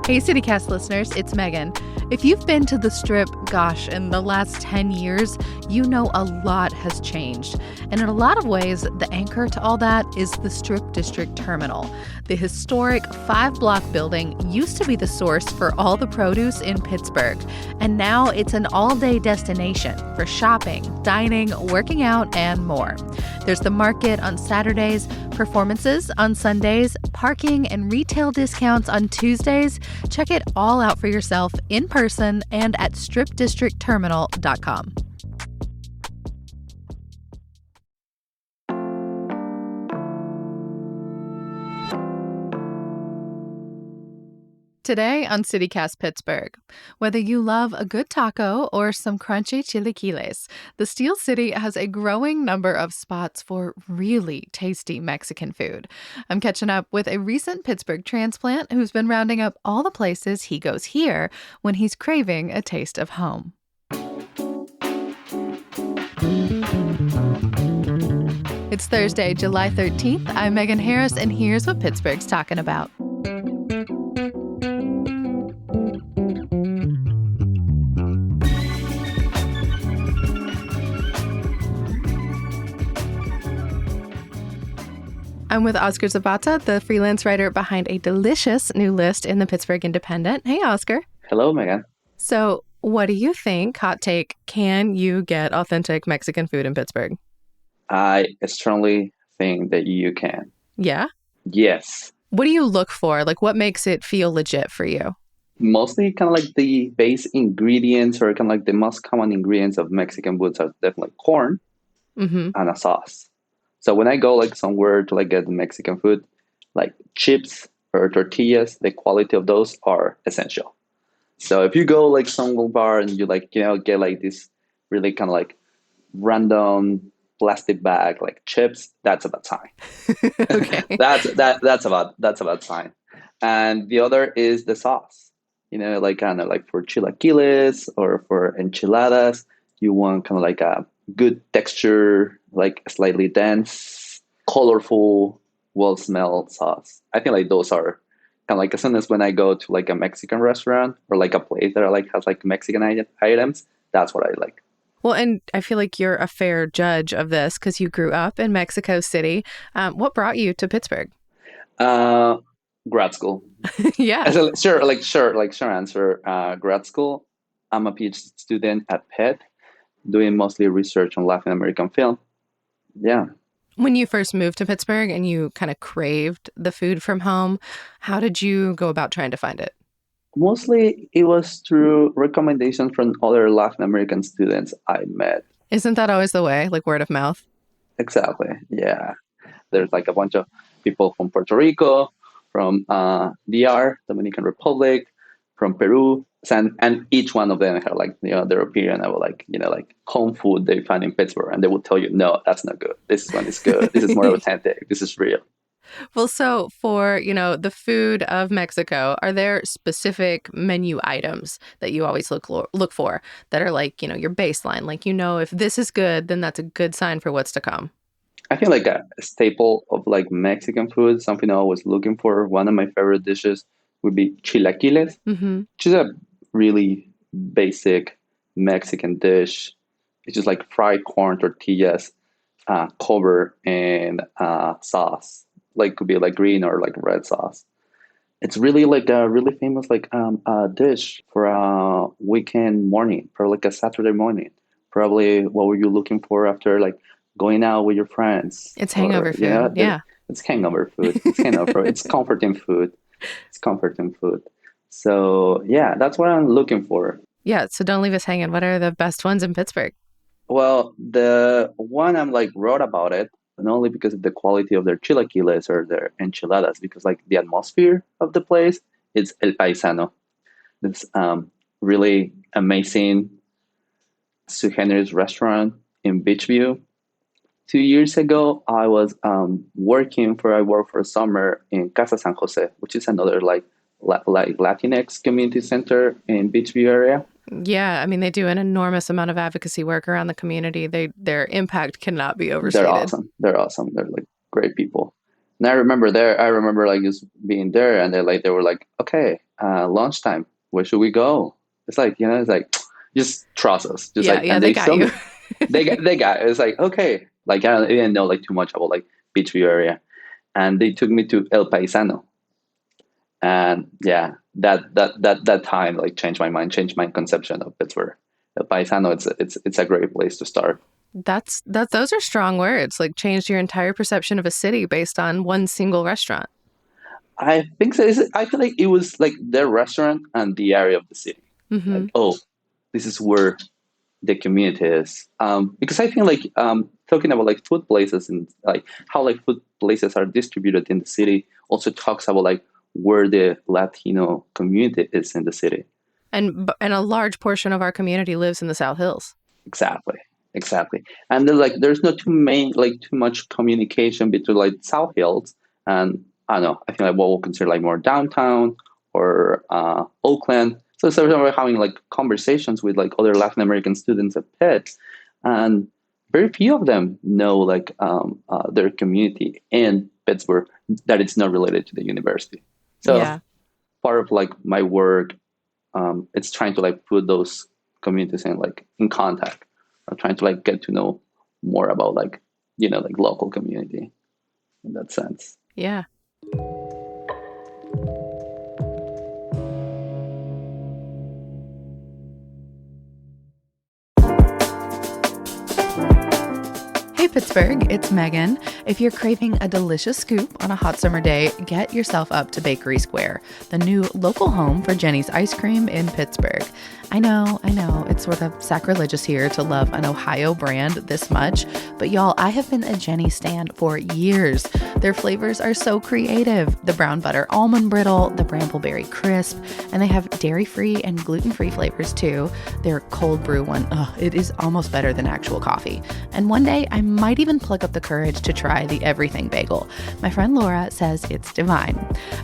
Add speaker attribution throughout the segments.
Speaker 1: Hey, CityCast listeners, it's Megan. If you've been to the Strip, gosh, in the last 10 years, you know a lot has changed. And in a lot of ways, the anchor to all that is the Strip District Terminal. The historic 5-block building used to be the source for all the produce in Pittsburgh. And now it's an all-day destination for shopping, dining, working out, and more. There's the market on Saturdays, performances on Sundays, parking and retail discounts on Tuesdays. Check it all out for yourself in person and at stripdistrictterminal.com. Today on CityCast Pittsburgh, whether you love a good taco or some crunchy chilaquiles, the Steel City has a growing number of spots for really tasty Mexican food. I'm catching up with a recent Pittsburgh transplant who's been rounding up all the places he goes here when he's craving a taste of home. It's Thursday, July 13th. I'm Megan Harris, and here's what Pittsburgh's talking about. I'm with Oscar Zapata, the freelance writer behind a delicious new list in the Pittsburgh Independent. Hey, Oscar.
Speaker 2: Hello, Megan.
Speaker 1: So what do you think, hot take, can you get authentic Mexican food in Pittsburgh?
Speaker 2: I strongly think that you can.
Speaker 1: Yeah?
Speaker 2: Yes.
Speaker 1: What do you look for? Like, what makes it feel legit for you?
Speaker 2: Mostly kind of like the base ingredients or kind of like the most common ingredients of Mexican foods are definitely corn and a sauce. So when I go like somewhere to like get Mexican food, like chips or tortillas, the quality of those are essential. So if you go like some bar and you like, get like this really kind of like random plastic bag, like chips, that's a bad sign.
Speaker 1: Okay.
Speaker 2: that's a bad sign. And the other is the sauce, like kind of like for chilaquiles or for enchiladas, you want kind of like a good texture, like slightly dense, colorful, well-smelled sauce. I think like those are kind of like as soon as when I go to like a Mexican restaurant or like a place that like has like Mexican items, that's what I like.
Speaker 1: Well, and I feel like you're a fair judge of this because you grew up in Mexico City. What brought you to Pittsburgh?
Speaker 2: Grad school.
Speaker 1: Yeah.
Speaker 2: Sure answer. Grad school. I'm a PhD student at Pitt, doing mostly research on Latin American film. Yeah.
Speaker 1: When you first moved to Pittsburgh and you kind of craved the food from home, how did you go about trying to find it?
Speaker 2: Mostly it was through recommendations from other Latin American students I met.
Speaker 1: Isn't that always the way, like word of mouth?
Speaker 2: Exactly. Yeah. There's like a bunch of people from Puerto Rico, from DR, Dominican Republic, from Peru. And each one of them had like, their opinion about like, like home food they find in Pittsburgh. And they will tell you, no, that's not good. This one is good. This is more authentic. This is real.
Speaker 1: Well, so for, the food of Mexico, are there specific menu items that you always look for that are like, your baseline? Like, if this is good, then that's a good sign for what's to come.
Speaker 2: I think like a staple of like Mexican food, something I was looking for. One of my favorite dishes would be chilaquiles, which is a really basic Mexican dish. It's just like fried corn tortillas covered in sauce. Like could be like green or like red sauce. It's really like a really famous like dish for a weekend morning, for like a Saturday morning. Probably what were you looking for after like going out with your friends?
Speaker 1: It's hangover food. Yeah.
Speaker 2: It's hangover food. It's hangover. It's comforting food. It's comforting food. So yeah, that's what I'm looking for.
Speaker 1: Yeah. So don't leave us hanging. What are the best ones in Pittsburgh?
Speaker 2: Well, the one I'm like wrote about it, not only because of the quality of their chilaquiles or their enchiladas, because like the atmosphere of the place, it's El Paisano. It's really amazing, sui generis restaurant in Beechview. 2 years ago, I worked for a summer in Casa San Jose, which is another like Latinx community center in Beechview area.
Speaker 1: Yeah, I mean, they do an enormous amount of advocacy work around the community. Their impact cannot be overstated.
Speaker 2: They're awesome. They're like great people. And I remember like just being there, and they were like, okay, lunchtime. Where should we go? It's like, it's like, just trust us. Just like,
Speaker 1: Yeah,
Speaker 2: and
Speaker 1: they
Speaker 2: they
Speaker 1: got
Speaker 2: show
Speaker 1: you.
Speaker 2: me, they got it. It's like, okay, like I didn't know like too much about like Beechview area, and they took me to El Paisano, and yeah, that time like changed my mind, changed my conception of Pittsburgh. El Paisano, it's a great place to start.
Speaker 1: Those are strong words. Like changed your entire perception of a city based on one single restaurant.
Speaker 2: I think so. I feel like it was like their restaurant and the area of the city.
Speaker 1: Hmm.
Speaker 2: Like, oh, this is where the community is. Because I think like talking about like food places and like how like food places are distributed in the city also talks about like where the Latino community is in the city.
Speaker 1: And a large portion of our community lives in the South Hills.
Speaker 2: Exactly. Exactly. And then like there's not too much communication between like South Hills and I don't know, I think like what we'll consider like more downtown or Oakland. So we're having like conversations with like other Latin American students at Pitt, and very few of them know like their community in Pittsburgh that it's not related to the university. So
Speaker 1: Yeah.
Speaker 2: part of like my work, it's trying to like put those communities in contact, or trying to like get to know more about like like local community in that sense.
Speaker 1: Yeah. Hey Pittsburgh, it's Megan. If you're craving a delicious scoop on a hot summer day, get yourself up to Bakery Square, the new local home for Jenny's ice cream in Pittsburgh. I know, it's sort of sacrilegious here to love an Ohio brand this much, but y'all, I have been a Jenny stan for years. Their flavors are so creative. The brown butter almond brittle, the brambleberry crisp, and they have dairy-free and gluten-free flavors too. Their cold brew one, it is almost better than actual coffee. And one day, I might even pluck up the courage to try the everything bagel. My friend Laura says it's divine.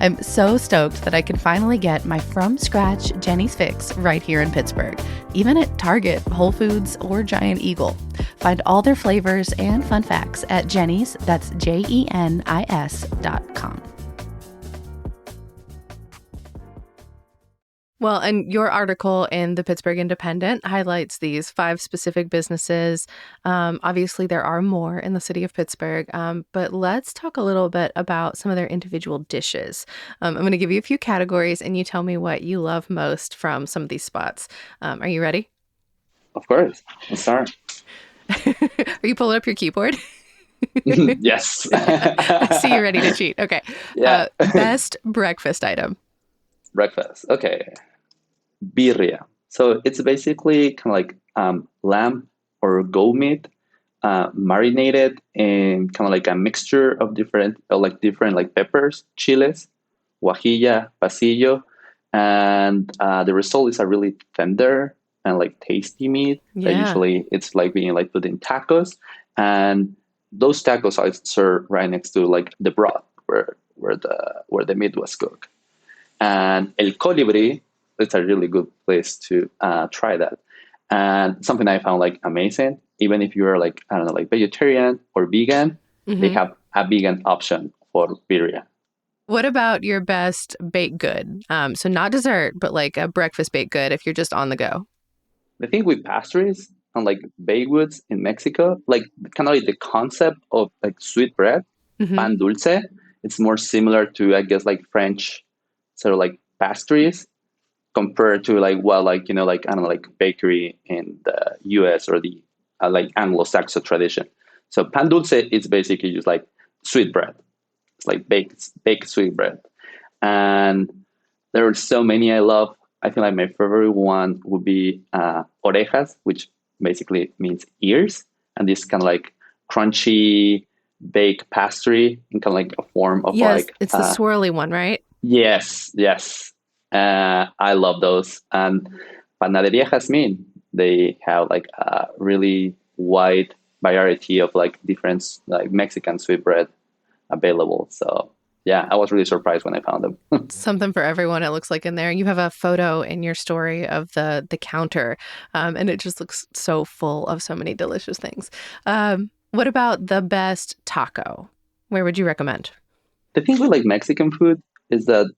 Speaker 1: I'm so stoked that I can finally get my from-scratch Jenny's Fix right here in Pittsburgh, even at Target, Whole Foods, or Giant Eagle. Find all their flavors and fun facts at Jenny's, that's JENIS.com. Well, and your article in the Pittsburgh Independent highlights these 5 specific businesses. Obviously, there are more in the city of Pittsburgh, but let's talk a little bit about some of their individual dishes. I'm going to give you a few categories, and you tell me what you love most from some of these spots. Are you ready?
Speaker 2: Of course. Let's start.
Speaker 1: Are you pulling up your keyboard?
Speaker 2: Yes.
Speaker 1: I see you ready to cheat. Okay.
Speaker 2: Yeah.
Speaker 1: Best breakfast item.
Speaker 2: Breakfast. Okay. Birria. So it's basically kind of like lamb or goat meat, marinated in kind of like a mixture of different like peppers, chiles, guajilla, pasillo, and the result is a really tender and like tasty meat that
Speaker 1: Yeah.
Speaker 2: usually it's like being like put in tacos, and those tacos are served right next to like the broth where the meat was cooked. And El Colibri, it's a really good place to try that. And something I found like amazing, even if you're like, I don't know, like vegetarian or vegan, they have a vegan option for birria.
Speaker 1: What about your best baked good? So not dessert, but like a breakfast baked good if you're just on the go.
Speaker 2: The thing with pastries and like baked goods in Mexico, like kind of like the concept of like sweet bread,
Speaker 1: Hmm.
Speaker 2: pan dulce, it's more similar to, I guess, like French sort of like pastries compared to like like I don't know like bakery in the U.S. or the like Anglo-Saxon tradition. So pan dulce is basically just like sweet bread. It's like baked sweet bread, and there are so many I love. I feel like my favorite one would be orejas, which basically means ears, and this kind of like crunchy baked pastry in kind of like a form of
Speaker 1: Yes,
Speaker 2: like
Speaker 1: it's the swirly one, right?
Speaker 2: yes. I love those. And Panaderia Jazmín, they have like a really wide variety of like different like Mexican sweet bread available. So yeah, I was really surprised when I found them.
Speaker 1: Something for everyone, it looks like in there. You have a photo in your story of the counter, and it just looks so full of so many delicious things. What about the best taco? Where would you recommend?
Speaker 2: The thing with like Mexican food is that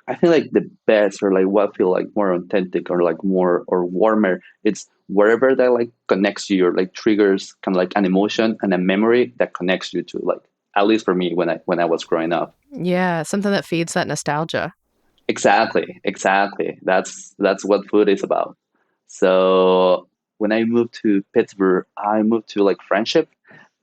Speaker 2: I think like the best or like what feel like more authentic or like more or warmer. It's wherever that like connects you or like triggers kind of like an emotion and a memory that connects you to like at least for me when I was growing up.
Speaker 1: Yeah, something that feeds that nostalgia.
Speaker 2: Exactly, exactly. That's what food is about. So when I moved to Pittsburgh, I moved to like Friendship.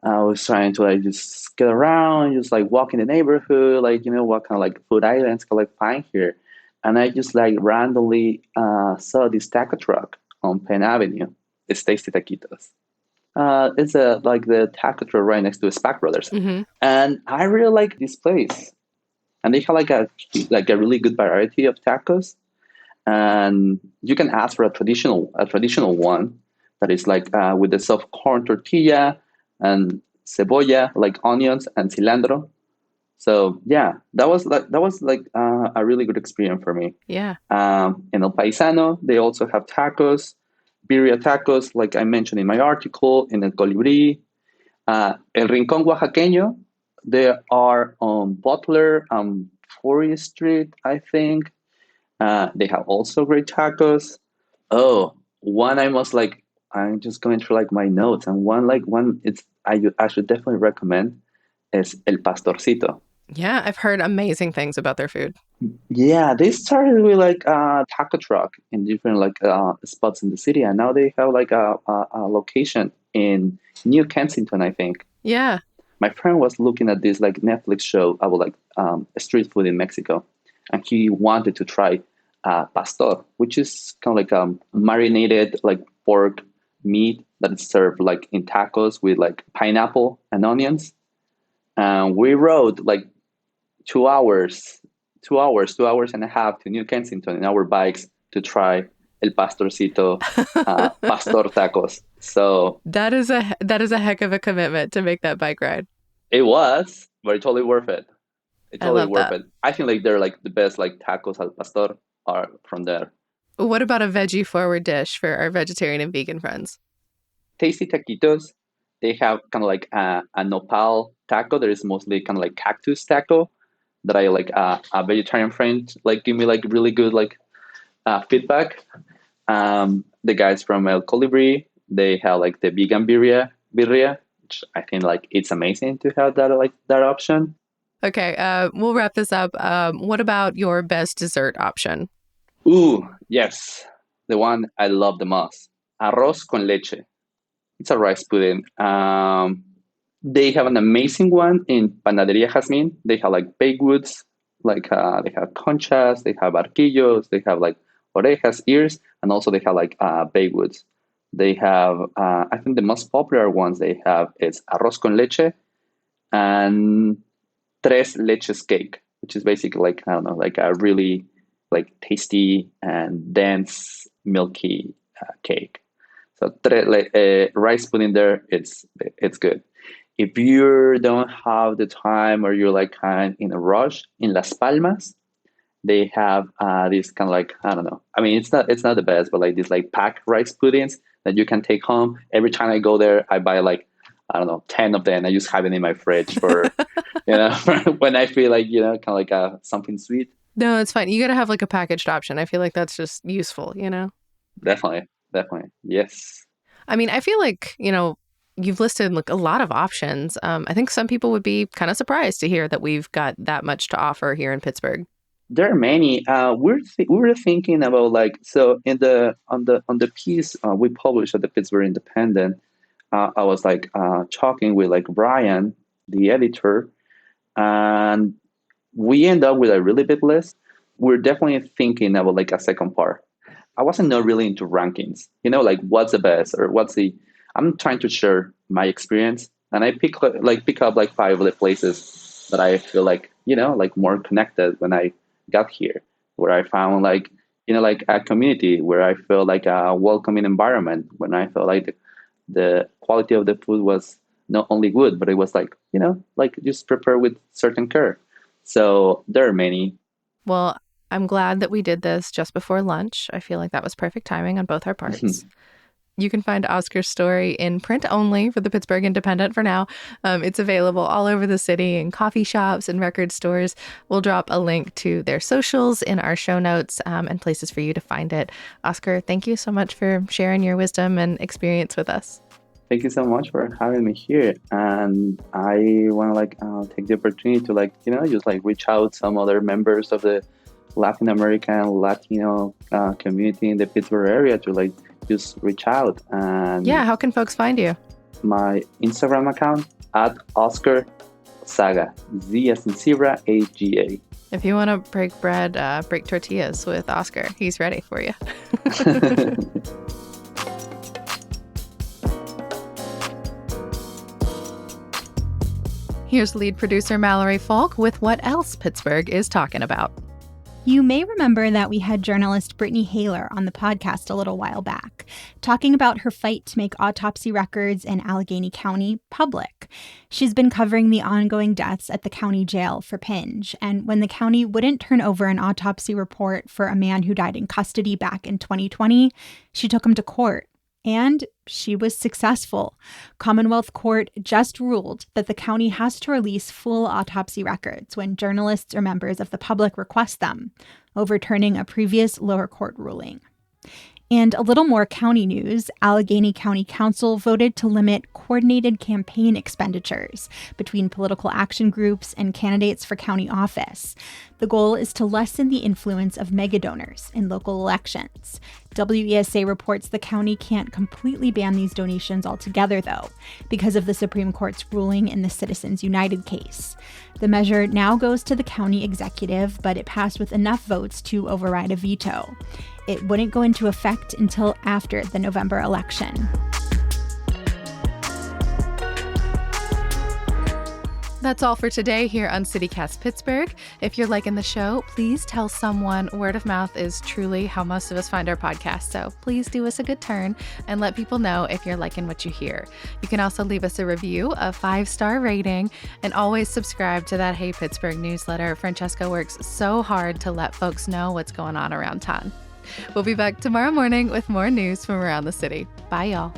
Speaker 2: I was trying to like just get around, just like walk in the neighborhood, like what kind of like food items can like find here. And I just like randomly saw this taco truck on Penn Avenue. It's Tasty Taquitos. It's like the taco truck right next to Spac Brothers,
Speaker 1: Hmm.
Speaker 2: and I really like this place. And they have like a really good variety of tacos, and you can ask for a traditional one that is like with the soft corn tortilla and cebolla, like onions and cilantro. So yeah, that was like a really good experience for me.
Speaker 1: Yeah.
Speaker 2: In El Paisano, they also have tacos, birria tacos, like I mentioned in my article. In El Colibrí, El Rincón Oaxaqueño, they are on Butler and 40th Street, I think. They have also great tacos. Oh, one I must like. I'm just going through like my notes, and one it's I should definitely recommend is El Pastorcito.
Speaker 1: Yeah, I've heard amazing things about their food.
Speaker 2: Yeah, they started with like a taco truck in different like spots in the city, and now they have like a location in New Kensington, I think.
Speaker 1: Yeah.
Speaker 2: My friend was looking at this like Netflix show about like street food in Mexico, and he wanted to try pastor, which is kind of like marinated like pork meat that is served like in tacos with like pineapple and onions. And we rode like 2 hours, 2 hours, 2 hours and a half to New Kensington in our bikes to try El Pastorcito pastor tacos. So
Speaker 1: that is a heck of a commitment to make that bike ride.
Speaker 2: it was, but it's totally worth it. It's
Speaker 1: I
Speaker 2: totally
Speaker 1: love
Speaker 2: worth
Speaker 1: that.
Speaker 2: it. I think like they're like the best like tacos al pastor are from there.
Speaker 1: What about a veggie forward dish for our vegetarian and vegan friends?
Speaker 2: Tasty taquitos, they have kind of like a nopal taco. There is mostly kind of like cactus taco that I like a vegetarian friend like give me like really good like feedback. The guys from El Colibri, they have like the vegan birria, which I think like it's amazing to have that option.
Speaker 1: Okay, we'll wrap this up. What about your best dessert option?
Speaker 2: Ooh, yes, the one I love the most, arroz con leche. It's a rice pudding. They have an amazing one in Panaderia Jazmín. They have like baked goods, like they have conchas, they have barquillos, they have like orejas, ears, and also they have like baked goods. They have, I think the most popular ones they have is arroz con leche and tres leches cake, which is basically like, I don't know, like a really like tasty and dense milky cake. So like rice pudding there, it's good. If you don't have the time or you're like kind in a rush, in Las Palmas, they have this kind of like I don't know. I mean, it's not the best, but like these like packed rice puddings that you can take home. Every time I go there, I buy like I don't know 10 of them. I just have it in my fridge for when I feel like kind of like something sweet.
Speaker 1: No, it's fine. You got to have like a packaged option. I feel like that's just useful.
Speaker 2: Definitely, definitely, yes.
Speaker 1: I mean, I feel like, you've listed like a lot of options. I think some people would be kind of surprised to hear that we've got that much to offer here in Pittsburgh.
Speaker 2: There are many. We were thinking about like so in the on the piece we published at the Pittsburgh Independent. I was like talking with like Brian, the editor, and we end up with a really big list. We're definitely thinking about like a second part. I wasn't not really into rankings, like what's the best or what's the. I'm trying to share my experience, and I pick up like five of the places that I feel like like more connected when I got here, where I found like like a community, where I feel like a welcoming environment, when I felt like the quality of the food was not only good, but it was like like just prepared with certain care. So there are many.
Speaker 1: Well, I'm glad that we did this just before lunch. I feel like that was perfect timing on both our parts. You can find Oscar's story in print only for the Pittsburgh Independent for now. It's available all over the city in coffee shops and record stores. We'll drop a link to their socials in our show notes and places for you to find it. Oscar, thank you so much for sharing your wisdom and experience with us.
Speaker 2: Thank you so much for having me here. And I want to take the opportunity to just reach out some other members of the Latin American Latino community in the Pittsburgh area to just reach out. And
Speaker 1: yeah, how can folks find you?
Speaker 2: My Instagram account at Oscar Saga, Z as in zebra, AGA.
Speaker 1: If you want to break bread, break tortillas with Oscar, he's ready for you. Here's lead producer Mallory Falk with what else Pittsburgh is talking about.
Speaker 3: You may remember that we had journalist Brittany Haler on the podcast a little while back, talking about her fight to make autopsy records in Allegheny County public. She's been covering the ongoing deaths at the county jail for Pinge, and when the county wouldn't turn over an autopsy report for a man who died in custody back in 2020, she took him to court. And she was successful. Commonwealth Court just ruled that the county has to release full autopsy records when journalists or members of the public request them, overturning a previous lower court ruling. And a little more county news, Allegheny County Council voted to limit coordinated campaign expenditures between political action groups and candidates for county office. The goal is to lessen the influence of megadonors in local elections. WESA reports the county can't completely ban these donations altogether, though, because of the Supreme Court's ruling in the Citizens United case. The measure now goes to the county executive, but it passed with enough votes to override a veto. It wouldn't go into effect until after the November election.
Speaker 1: That's all for today here on CityCast Pittsburgh. If you're liking the show, please tell someone. Word of mouth is truly how most of us find our podcast, so please do us a good turn and let people know if you're liking what you hear. You can also leave us a review, a 5-star rating, and always subscribe to that Hey Pittsburgh newsletter. Francesca works so hard to let folks know what's going on around town. We'll be back tomorrow morning with more news from around the city. Bye, y'all.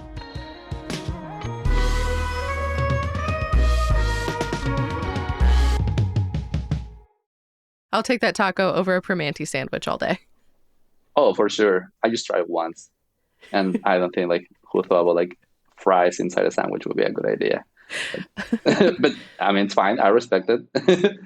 Speaker 1: I'll take that taco over a Primanti sandwich all day.
Speaker 2: Oh, for sure. I just tried once. And I don't think who thought about fries inside a sandwich would be a good idea. But I mean, it's fine. I respect it.